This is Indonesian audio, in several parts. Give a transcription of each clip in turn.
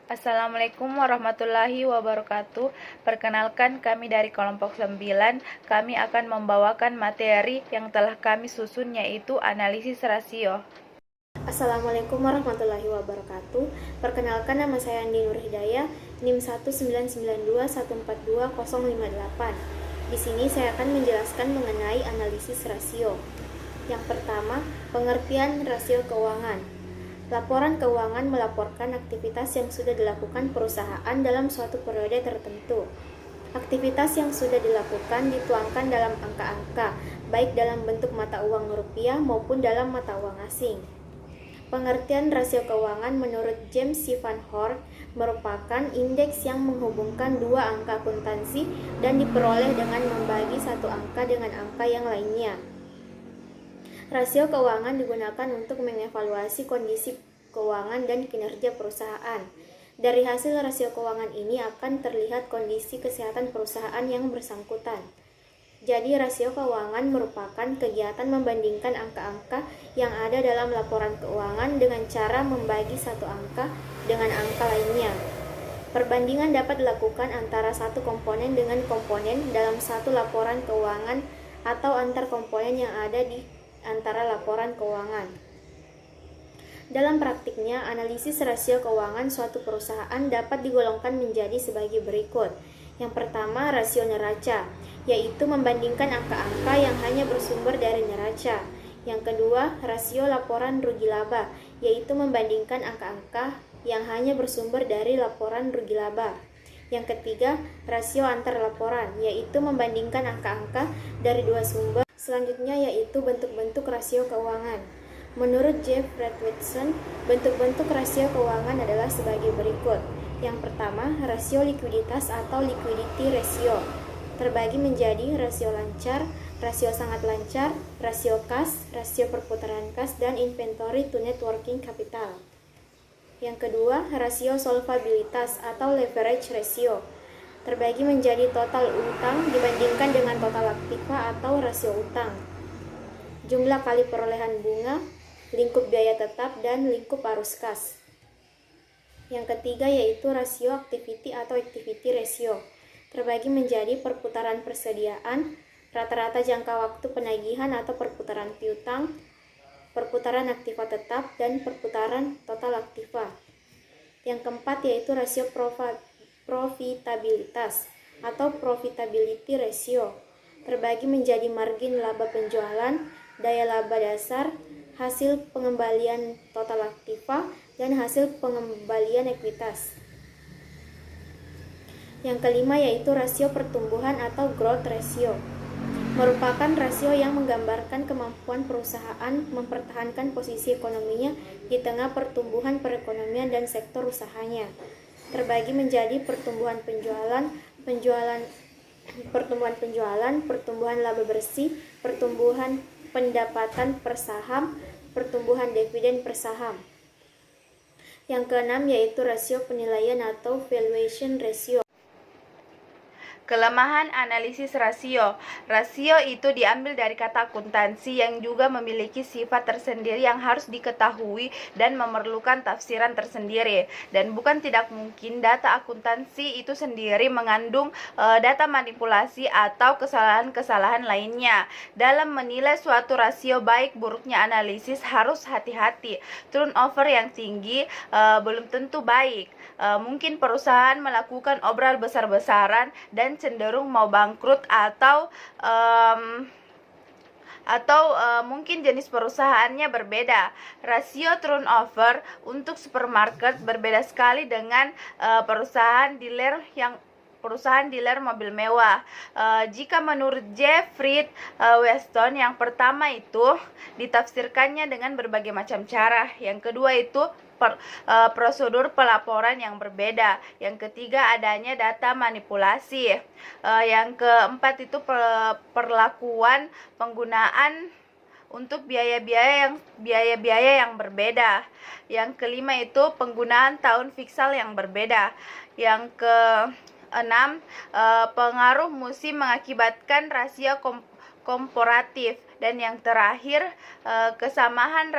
Assalamualaikum warahmatullahi wabarakatuh. Perkenalkan, kami dari kelompok 9. Kami akan membawakan materi yang telah kami susun, yaitu analisis rasio. Assalamualaikum warahmatullahi wabarakatuh. Perkenalkan, nama saya Andi Nur Hidayah, NIM 19921420058. Di sini saya akan menjelaskan mengenai analisis rasio. Yang pertama, pengertian rasio keuangan. Laporan keuangan melaporkan aktivitas yang sudah dilakukan perusahaan dalam suatu periode tertentu. Aktivitas yang sudah dilakukan dituangkan dalam angka-angka, baik dalam bentuk mata uang rupiah maupun dalam mata uang asing. Pengertian rasio keuangan menurut James C. Van Horn merupakan indeks yang menghubungkan dua angka akuntansi dan diperoleh dengan membagi satu angka dengan angka yang lainnya. Rasio keuangan digunakan untuk mengevaluasi kondisi keuangan dan kinerja perusahaan. Dari hasil rasio keuangan ini akan terlihat kondisi kesehatan perusahaan yang bersangkutan. Jadi, rasio keuangan merupakan kegiatan membandingkan angka-angka yang ada dalam laporan keuangan dengan cara membagi satu angka dengan angka lainnya. Perbandingan dapat dilakukan antara satu komponen dengan komponen dalam satu laporan keuangan atau antar komponen yang ada di antara laporan keuangan. Dalam praktiknya, analisis rasio keuangan suatu perusahaan dapat digolongkan menjadi sebagai berikut. Yang pertama, rasio neraca, yaitu membandingkan angka-angka yang hanya bersumber dari neraca. Yang kedua, rasio laporan rugi laba, yaitu membandingkan angka-angka yang hanya bersumber dari laporan rugi laba. Yang ketiga, rasio antar laporan, yaitu membandingkan angka-angka dari dua sumber. Selanjutnya yaitu bentuk-bentuk rasio keuangan. Menurut Jeff Redwitson, bentuk-bentuk rasio keuangan adalah sebagai berikut. Yang pertama, rasio likuiditas atau liquidity ratio, terbagi menjadi rasio lancar, rasio sangat lancar, rasio kas, rasio perputaran kas, dan inventory to net working capital. Yang kedua, rasio solvabilitas atau leverage ratio, terbagi menjadi total utang dibandingkan dengan total aktiva atau rasio utang, jumlah kali perolehan bunga, lingkup biaya tetap, dan lingkup arus kas. Yang ketiga yaitu rasio activity atau activity ratio, terbagi menjadi perputaran persediaan, rata-rata jangka waktu penagihan atau perputaran piutang, perputaran aktiva tetap, dan perputaran total aktiva. Yang keempat yaitu rasio profitabilitas atau profitability ratio, terbagi menjadi margin laba penjualan, daya laba dasar, hasil pengembalian total aktiva, dan hasil pengembalian ekuitas. Yang kelima yaitu rasio pertumbuhan atau growth ratio, merupakan rasio yang menggambarkan kemampuan perusahaan mempertahankan posisi ekonominya di tengah pertumbuhan perekonomian dan sektor usahanya, terbagi menjadi pertumbuhan penjualan, pertumbuhan laba bersih, pertumbuhan pendapatan per saham, pertumbuhan dividen per saham. Yang keenam yaitu rasio penilaian atau valuation ratio. Kelemahan analisis rasio. Rasio itu diambil dari kata akuntansi yang juga memiliki sifat tersendiri yang harus diketahui dan memerlukan tafsiran tersendiri. Dan bukan tidak mungkin data akuntansi itu sendiri mengandung data manipulasi atau kesalahan-kesalahan lainnya. Dalam menilai suatu rasio, baik buruknya analisis harus hati-hati. Turnover yang tinggi belum tentu baik. Mungkin perusahaan melakukan obral besar-besaran dan cenderung mau bangkrut atau mungkin jenis perusahaannya berbeda. Rasio turnover untuk supermarket berbeda sekali dengan perusahaan dealer mobil mewah. Jika menurut Jeffrey Weston, yang pertama itu ditafsirkannya dengan berbagai macam cara. Yang kedua itu prosedur pelaporan yang berbeda. Yang ketiga adanya data manipulasi. Yang keempat itu perlakuan penggunaan untuk biaya-biaya yang berbeda. Yang kelima itu penggunaan tahun fiskal yang berbeda. Yang keenam, pengaruh musim mengakibatkan rasio komparatif. Dan yang terakhir, kesamaan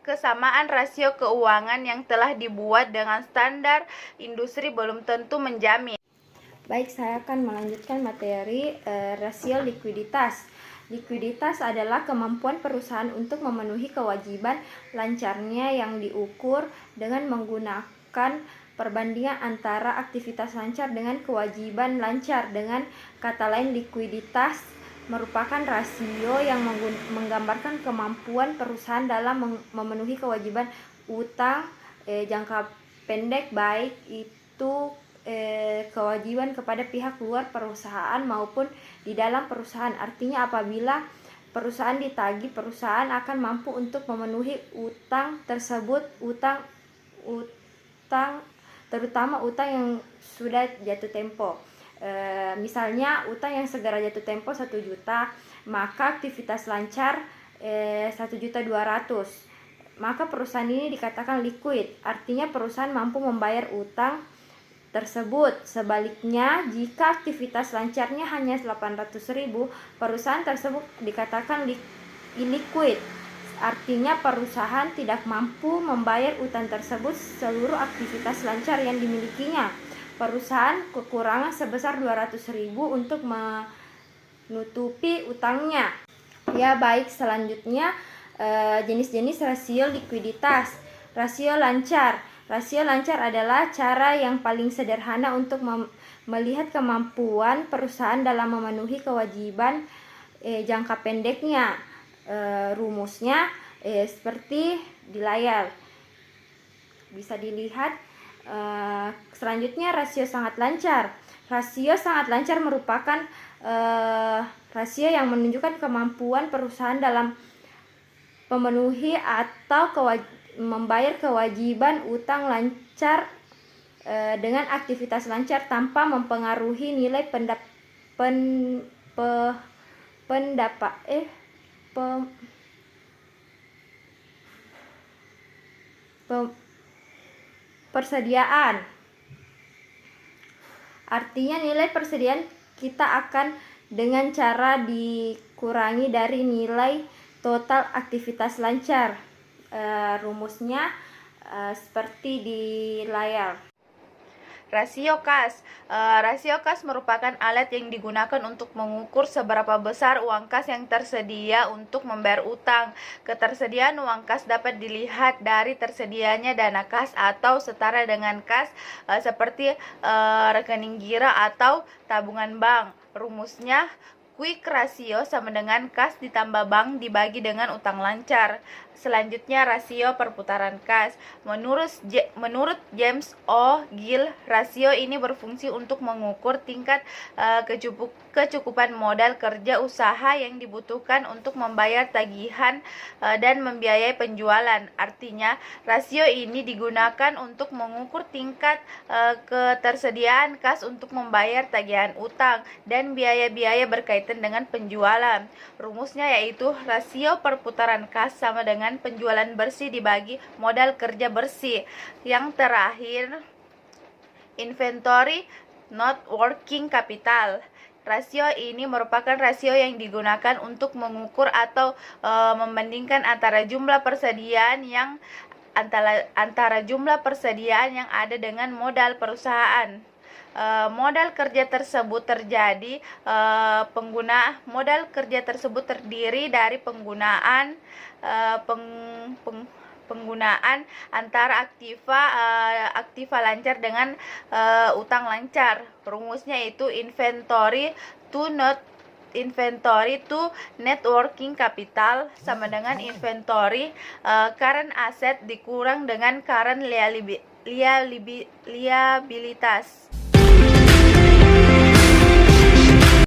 Kesamaan rasio keuangan yang telah dibuat dengan standar industri belum tentu menjamin. Baik, saya akan melanjutkan materi rasio likuiditas. Likuiditas adalah kemampuan perusahaan untuk memenuhi kewajiban lancarnya yang diukur dengan menggunakan perbandingan antara aktivitas lancar dengan kewajiban lancar. Dengan kata lain, likuiditas merupakan rasio yang menggambarkan kemampuan perusahaan dalam memenuhi kewajiban utang jangka pendek, baik itu kewajiban kepada pihak luar perusahaan maupun di dalam perusahaan. Artinya apabila perusahaan ditagih, perusahaan akan mampu untuk memenuhi utang tersebut, utang terutama utang yang sudah jatuh tempo. Misalnya utang yang segera jatuh tempo 1 juta, maka aktivitas lancar 1.200.000, maka perusahaan ini dikatakan liquid, artinya perusahaan mampu membayar utang tersebut. Sebaliknya, jika aktivitas lancarnya hanya 800.000, perusahaan tersebut dikatakan illiquid, artinya perusahaan tidak mampu membayar utang tersebut seluruh aktivitas lancar yang dimilikinya. Perusahaan kekurangan sebesar 200.000 untuk menutupi utangnya. Ya, baik, selanjutnya jenis-jenis rasio likuiditas. Rasio lancar. Rasio lancar adalah cara yang paling sederhana untuk melihat kemampuan perusahaan dalam memenuhi kewajiban jangka pendeknya. Rumusnya seperti di layar bisa dilihat. Selanjutnya rasio sangat lancar. Rasio sangat lancar merupakan rasio yang menunjukkan kemampuan perusahaan dalam memenuhi atau membayar kewajiban utang lancar dengan aktivitas lancar tanpa mempengaruhi nilai persediaan. Artinya nilai persediaan kita akan dengan cara dikurangi dari nilai total aktivitas lancar. Rumusnya seperti di layar. Rasio kas. Rasio kas merupakan alat yang digunakan untuk mengukur seberapa besar uang kas yang tersedia untuk membayar utang. Ketersediaan uang kas dapat dilihat dari tersedianya dana kas atau setara dengan kas seperti rekening gira atau tabungan bank. Rumusnya quick ratio sama dengan kas ditambah bank dibagi dengan utang lancar. Selanjutnya rasio perputaran kas. Menurut James O. Gill, rasio ini berfungsi untuk mengukur tingkat kecukupan modal kerja usaha yang dibutuhkan untuk membayar tagihan dan membiayai penjualan. Artinya, rasio ini digunakan untuk mengukur tingkat ketersediaan kas untuk membayar tagihan utang dan biaya-biaya berkaitan dengan penjualan. Rumusnya yaitu rasio perputaran kas sama dengan penjualan bersih dibagi modal kerja bersih. Yang terakhir, inventory not working capital. Rasio ini merupakan rasio yang digunakan untuk mengukur atau membandingkan antara jumlah persediaan yang ada dengan modal perusahaan. Modal kerja tersebut terdiri dari penggunaan antara aktiva lancar dengan utang lancar. Rumusnya itu inventory to net working capital sama dengan inventory current asset dikurang dengan current liabilitas.